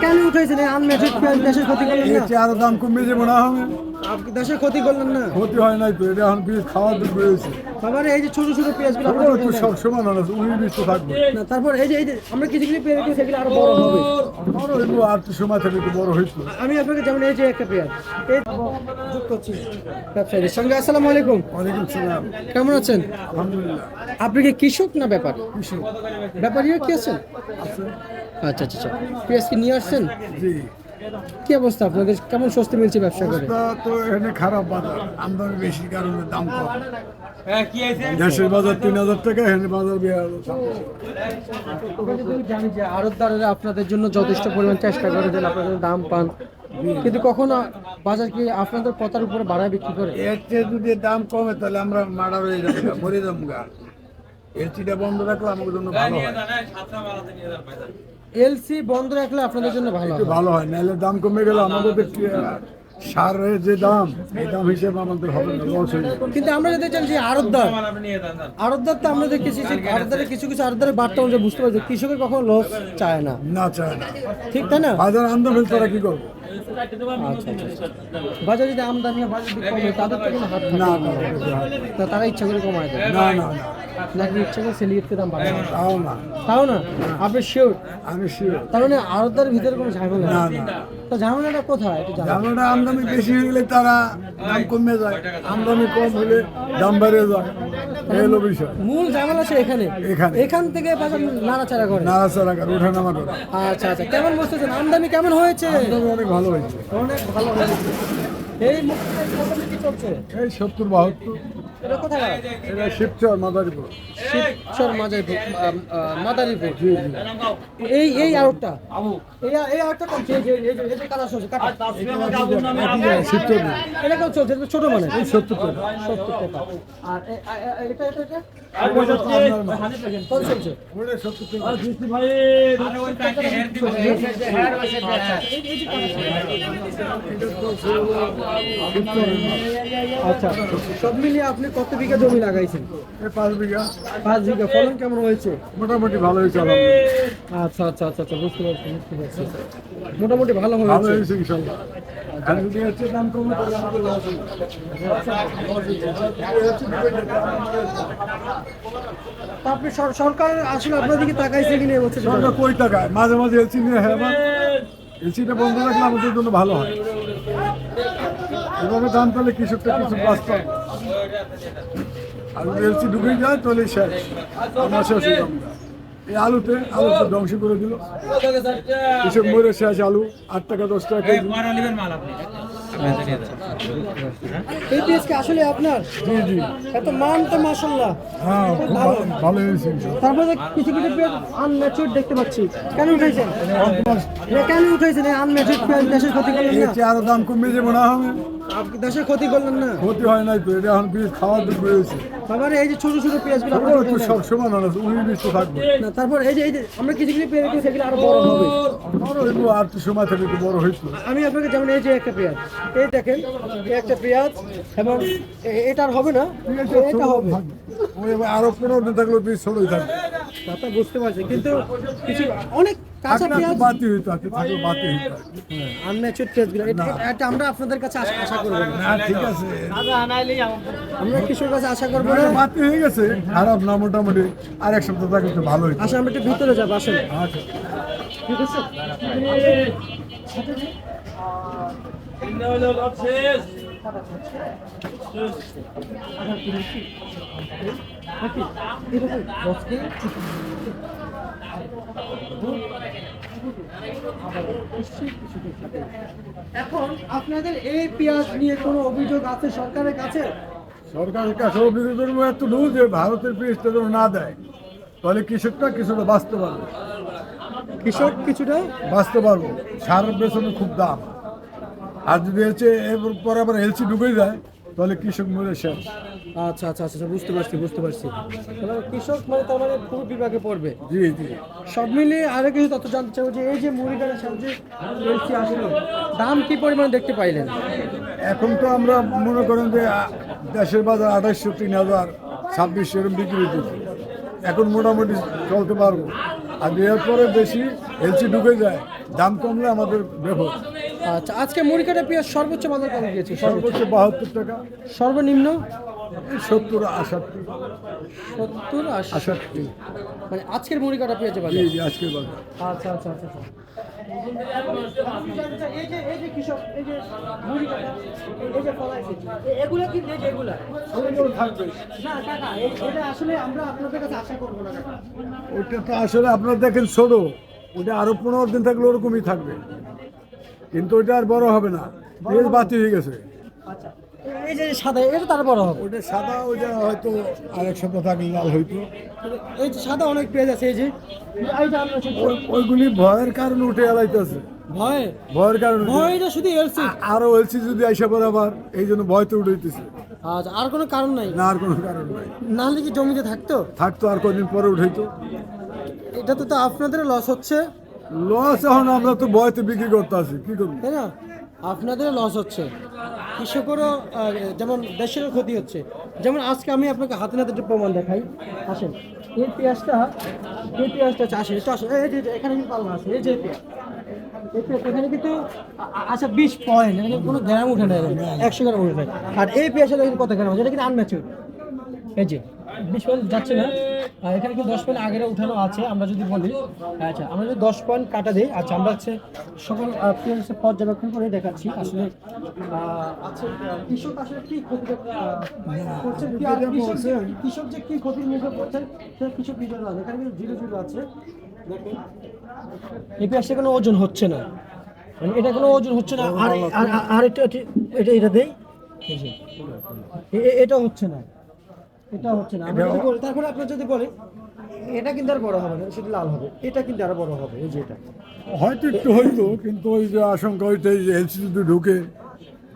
কেন উঠাইছেন? এই আনমেচুড পেঁয়াজ দেশের ক্ষতি করলেন না? আরো দাম কমে যাবে না হবে? আপনি দেশের ক্ষতি করলেন না? ক্ষতি হয় নাই তো, এটা এখন বীজ খাওয়া দুধ বেড়েছে। তারপরে এই যে ছোট ছোট পেঁয়াজগুলো ওগুলো একটু সব সমান হবে, 19-20 তো থাকবে। না, তারপর এই যে আমরা কিছু কিছু পেঁয়াজ রেখেছি, সেগুলো আরো বড় হবে। বড় এগুলো আর একটু সময় থেকে একটু বড় হইতো। আমি আপনাকে যেমন এই যে একটা পেঁয়াজ এই যুক্ত করছি ব্যবসায়ীদের সঙ্গে। আসসালামু আলাইকুম, ওয়ালাইকুম সালাম। কেমন আছেন? আলহামদুলিল্লাহ। আপনি কি কৃষক না ব্যাপারী? কৃষক ব্যাপারীও কি আছেন? আছে। আচ্ছা আচ্ছা আচ্ছা, পেঁয়াজ কি নিয়ে আসছেন? জি। কি অবস্থা আপনাদের? কেমন স্বস্তি মিলছে ব্যবসা করে? অবস্থা তো এখানে খারাপ, বাজার আমদানি বেশি কারণে দাম কম। দেশের বাজার 3000 টাকা, এখানে বাজার 2000। জানি যে আড়তদারেরা আপনাদের জন্য যথেষ্ট পরিমাণ চেষ্টা করে যে আপনাদের দাম পান, কিন্তু কখনো বাজার কি আপনাদের কথার উপরে বাড়ায় বিক্রি করে? এর চেয়ে যদি দাম কমে তাহলে আমরা মারা হয়ে যাবো, মরে যাবো গা। এলসিটা বন্ধ রাখলে আমাদের জন্য ভালো হয়। এলসি বন্ধ রাখলে আপনাদের জন্য ভালো একটু হয়। ভালো হয়, নাহলে দাম কমে গেলে আমাদের সারের যে দাম, এই দাম হিসেবে আমাদের হবে না, লস হয়ে যাবে। কিন্তু আমরা যদি চান যে আড়তদার তো আমাদের কিছু আড়তদারের কিছু আড়তদারের বার্তা অনুযায়ী বুঝতে পারছি কৃষকের কখনো লস চায় না, না চায় না। ঠিক তাই না? বাজার আন্দোলন তারা কি করবো? আচ্ছা আচ্ছা, বাজার যদি আমদানি আর বাজার যদি কমে তাদের তো কোনো হাত থাকে না না। তা তারা ইচ্ছা করে কমায় দেয় না না না, নাকি ইচ্ছা করে সেলিয়েটকে দাম বাড়ায়? তাও না। তাও না? আপনি শিওর? আমি শিওর তার মানে আড়তদারের ভিতরে কোনো ঝামেলা না নেই? না। তো ঝামেলাটা কোথায় একটু জানাবেন? দামটা আমদানি বেশি হয়ে গেলে তারা দাম কমে যায়, আমদানি কম হলে দাম বেড়ে যায়, এই হলো বিষয়। মূল ঝামেলা আছে এখানে, এখানে। এখান থেকে বাজার নাড়াচাড়া করে। নাড়াচাড়া করে, ওঠানামা করে। আচ্ছা আচ্ছা, কেমন বুঝতেছেন আমদানি কেমন হয়েছে? আমদানি অনেক ভালো হয়েছে। অনেক ভালো হয়েছে। এই মুহূর্তে কত কি চলছে? এই 70-72। এটা কোথায়? এটা শিবচর মাদারীপুর। শিবচর মাদারীপুর। এই আউটটা এই আউটটা কম চলছে, এই যে কালার চলছে কাটা শিবচর এটা কম চলছে, এটা ছোট মানে 70 টাকা। 70 টাকা। আর এটা কত চলছে? ওটা 70 টাকা। আচ্ছা, সব মিলিয়ে আপনি কত বিঘা জমি লাগাইছেন? এই 5 বিঘা। 5 বিঘা। ফলন কেমন হয়েছে? মোটামুটি ভালো হয়েছে, আলহামদুলিল্লাহ। আচ্ছা আচ্ছা আচ্ছা আচ্ছা, বুঝতে পারছি। মোটামুটি ভালো ভালো হয়েছে। হয়েছে ইনশাল্লাহ। আর যদি হচ্ছে দাম কমে তাহলে আমাদের লস হবে। তা আপনি সরকার আসলে আপনার দিকে তাকাইছে কিনা এবছর? সরকার কই টাকায় মাঝে মাঝে এলসি নিয়ে, হ্যাঁ, এলসিটা বন্ধ রাখলে আমাদের জন্য ভালো হয়। এভাবে দাম তাহলে কৃষকটা কিছু বাঁচতে হবে। আর যদি এলসি ঢুকে যায় তাহলে শেষ, আমরা শেষ হয়ে যাবো। এই আলুতে ধ্বংস করে দিল, কৃষক মরে শেষ। আলু 8 টাকা 10 টাকা কেজি। এই পেঁয়াজকে আসলে আপনার? জি জি, এত মান তো মাশাআল্লাহ। হ্যাঁ, খুব ভালো হয়েছে। তারপরে কিছু কিছু পেঁয়াজ আনম্যাচুড দেখতে পাচ্ছি, কেন উঠাইছেন? কেন উঠাইছেন? এই আনম্যাচুড পেঁয়াজ দেশের ক্ষতি করলেন এর না? চেয়ে আরো দাম কমে যাবে না হবে? আপনি দেশের ক্ষতি করলেন না? ক্ষতি হয় নাই তো, এটা এখন বীজ খাওয়া দুধ বেড়েছে। তারপরে এই যে ছোট ছোট পেঁয়াজগুলো ওগুলো একটু সব সমান হবে, 19-20 তো থাকবে। না, তারপর এই যে আমরা কিছু কিছু পেঁয়াজ রেখেছি, সেগুলো আরো বড় হবে। বড় এগুলো আর একটু সময় থেকে একটু বড় হইতো। আমি আপনাকে যেমন এই যে একটা পেঁয়াজ, এই দেখেন এই একটা পেঁয়াজ, এবং এটা আর হবে না, এটা হবে। ওই আরো 15 দিন থাকলে বীজ ছোটই থাকবে। তা বুঝতে পারছি, কিন্তু কিছু অনেক কাঁচা পেঁয়াজ বাতি হইতো, থাকলে বাতি হইতো। আনম্যাচুড পেঁয়াজগুলো এটা আমরা আপনাদের কাছে আশা করবো না। না ঠিক আছে, আমরা কৃষকের কাছে আশা করবো না। বাতি হয়ে গেছে, খারাপ না, মোটামুটি আর এক সপ্তাহ থাকলে তো ভালো হইতো। আচ্ছা, আমরা একটু ভিতরে যাবো, আসেন। আচ্ছা। ঠিক আছে। এখন আপনাদের এই পেঁয়াজ নিয়ে কোনো অভিযোগ আছে সরকারের কাছে? সরকারের কাছে অভিযোগ করবো এত যে ভারতের পেঁয়াজটা যেন না দেয়, তাহলে কৃষকটা কিছুটা বাঁচতে পারবে। কৃষক কিছুটা বাঁচতে পারবো। সারের পেছনে খুব দাম। আর যদি হচ্ছে এরপরে আবার এলসি ঢুকে যায় তাহলে কৃষক মরে শেষ। আচ্ছা আচ্ছা আচ্ছা, বুঝতে পারছি। তাহলে কৃষক মানে তার মানে খুব বিভাগে পড়বে। জি জি। সব মিলিয়ে আরো কিছু তথ্য জানতে চাইবো যে এই যে মুড়িগানের সাহায্যে এলসি আসলো, দাম কি পরিমাণে দেখতে পাইলেন? এখন তো আমরা মনে করেন যে দেশের বাজার 2800, 3000, 2600 এরকম বিক্রি হচ্ছে। এখন মোটামুটি চলতে পারবো। আর এরপরে বেশি এলসি ঢুকে যায়, দাম কমলে আমাদের ব্যবহার। আচ্ছা, আজকে মুড়ি কাটা পেঁয়াজ সর্বোচ্চ বাজার কত গিয়েছে? সর্বোচ্চ 72 টাকা, সর্বনিম্ন 70 68 70-80। মানে আজকের মুড়ি কাটা পেঁয়াজের জি বাজার। জি আজকের বাজার। আচ্ছা আচ্ছা আচ্ছা আচ্ছা। এই যে কৃষক, এই যে মুড়ি কাটা, এই যে ফলাইছে, এগুলা কি এগুলা ওগুলো থাকবে। না কাকা, এটা আসলে আমরা আপনাদের কাছে আশা করবো না কাকা। ওইটা তো আসলে আপনারা দেখেন ছোট, ওটা আরো 15 দিন থাকলে ওরকমই থাকবে, কিন্তু ওইটা আর বড় হবে না, পেঁয়াজ বাতি হয়ে গেছে। আচ্ছা, এই যে সাদা, এটা তার বড় হবে। ওইটা সাদা, ওইটা হয়তো আরেক সপ্তাহ থাকলে লাল হইতো। এই যে সাদা অনেক পেঁয়াজ আছে, এই যে এই যে আমরা ওইগুলি ভয়ের কারণে উঠে এলাইতেছে, ভয় ভয়ের কারণে। ভয়টা শুধু এলসি। আরো এলসি যদি আইসা পরে আবার এই জন্য ভয়তে উঠাইতেছে, আচ্ছা, আর কোনো কারণ নাই? না আর কোনো কারণ নাই। নাহলে কি জমিতে থাকতো? থাকতো আর কদিন পরে উঠাইতো। এটাতে তো আপনাদের লস হচ্ছে, লস এখন আমরা তো ভয়তে বিক্রি করতে আছি, কি করবো? তাই না? আপনাদের লস হচ্ছে, কৃষকেরও যেমন দেশেরও ক্ষতি হচ্ছে। যেমন আজকে আমি আপনাকে হাতে নাতে একটা প্রমাণ দেখাই, আসেন। এই পেঁয়াজটা হচ্ছে, আসেন একটু আসেন, এই যে এখানে কিন্তু পাল্লা আছে, এই যে পেঁয়াজ, এই পেঁয়াজ এখানে কিন্তু আচ্ছা 20 পয়েন্ট, এখানে কোনো গ্রাম উঠে নেয়, 100 গ্রাম উঠে নেয়। আর এই পেঁয়াজটা দেখেন কত গ্রাম আছে, এটা কিন্তু আনম্যাচিউর, এই যে 20 পয়েন্ট যাচ্ছে না, আর এখানে কিন্তু 10 পয়েন্ট আগের উঠানো আছে। আমরা যদি বলি, আচ্ছা আমরা যদি 10 পয়েন্ট কাটা দিই, আচ্ছা আমরা হচ্ছে সকল পেঁয়াজের পর্যবেক্ষণ করে দেখাচ্ছি আসলে আচ্ছা কৃষক আসলে কি ক্ষতি করছেন, কি আর কৃষক যে কি ক্ষতির মুখে পড়ছেন সেটা কৃষক ভিডিও আছে, এখানে কিন্তু 0 আছে। দেখেন এই পেঁয়াজটা কোনো ওজন হচ্ছে না, মানে এটা কোনো ওজন হচ্ছে না। আর আর এটা দেই, এই যে এটা হচ্ছে না, এটা হচ্ছে না। আমরা যদি বলি, তারপরে আপনার যদি বলে এটা কিন্তু আর বড় হবে না, সেটা লাল হবে, এটা কিন্তু আরো বড় হবে, এই যে এটা হয়তো একটু হইতো, কিন্তু ওই যে আশঙ্কা ওইটাই যে এলসি যদি ঢুকে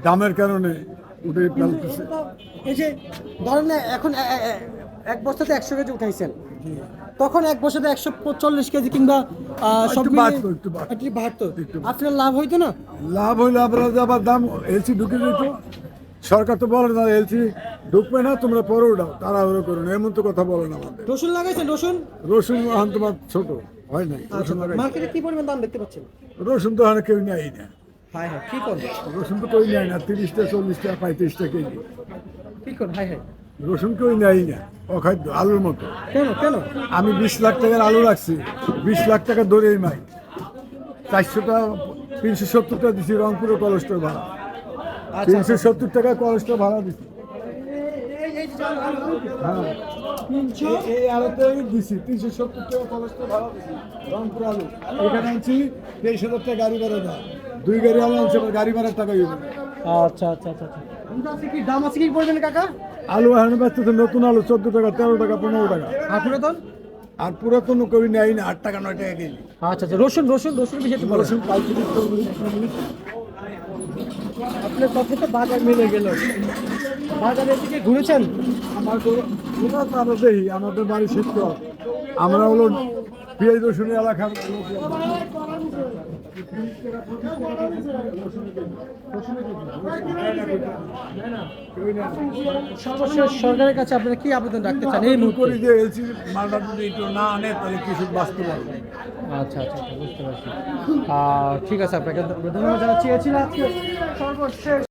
দামের কারণে উঠে ফেলতেছে। এই যে ধরেন না, এখন এক বস্তাতে 100 কেজি উঠাইছেন, তখন এক বস্তাতে 140 কেজি কিংবা সব একটু বাড়তো, একটু বাড়তো। একটু বাড়তো, আপনার লাভ হইতো না? লাভ হইলে আপনারা যে আবার দাম এলসি ঢুকে যেত। সরকার তো বলে না এলসি ঢুকবে না, তোমরা পরে উঠাও, তাড়াহুড়ো করো না, এমন তো কথা বলে না আমাদের। রসুন লাগাইছেন? রসুন এখন তোমার ছোট হয় নাই, রসুন লাগাই। মার্কেটে কি পরিমাণ দাম দেখতে পাচ্ছেন? রসুন তো এখানে কেউ নেয় না, হ্যাঁ হ্যাঁ, কি করবে, রসুন তো কেউ নেয় না, 30টা 40টা 35টা কেজি কি করবে, হ্যাঁ হ্যাঁ। রসুন কেউ নেয় না, অখাদ্য আলুর মতো। কেন কেন? আমি 20 লাখ টাকার আলু রাখছি, 20 লাখ টাকা ধরেই মাই, 400টা 370টা দিছি রংপুরে কলেস্ট্রল ভাড়া, 370 টাকা কলেস্ট্রল ভাড়া দিছি। হ্যাঁ, এই আলুতে আমি দিছি 370 টাকা কলেস্ট্রল ভাড়া দিছি রংপুর আলু। এখানে আনছি 23,000 টাকা গাড়ি ভাড়া দেয়, 2 গাড়ি আলু আনছে, আবার গাড়ি ভাড়ার টাকা ইয়ে দেবে। আচ্ছা আচ্ছা আচ্ছা আচ্ছা। কি দাম আছে কি পড়বেন কাকা? আলু এখন বেচতেছে নতুন আলু 14 টাকা 13 টাকা 15 টাকা, আর পুরাতন? আর পুরাতন কেউ নেয় না, 8 টাকা 9 টাকা কেজি। আচ্ছা আচ্ছা, রসুন রসুন রসুন বিষয়ে একটু বলুন। রসুন পাইকারি আপনার কথা তো বাজার মিলে গেল, বাজারের দিকে ঘুরেছেন? আমার ওটা তো আমরা দেখি, আমাদের বাড়ি শিখতে আমরা হলো পেঁয়াজ রসুনের এলাকার লোক। সর্বশেষ সরকারের কাছে আপনারা কি আবেদন রাখতে চান এই মুহূর্তে? করি যে এলসি মালটা যদি একটু না আনে তাহলে কৃষক বাঁচতে পারবে। আচ্ছা আচ্ছা আচ্ছা, বুঝতে পারছি। ঠিক আছে, আপনাকে ধন্যবাদ জানাচ্ছি। এ ছিল আজকে সর্বশেষ